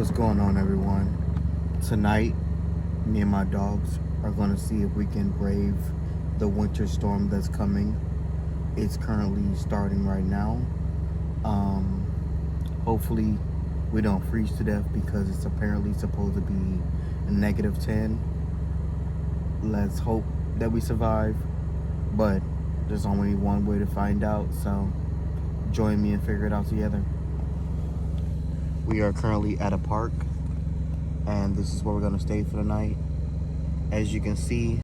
What's going on, everyone? Tonight, me and my dogs are going to see if we can brave the winter storm that's coming. It's currently starting right now. Hopefully, we don't freeze to death because it's apparently supposed to be a -10. Let's hope that we survive, but there's only one way to find out, so join me and figure it out together. We are currently at a park, and this is where we're going to stay for the night. As you can see,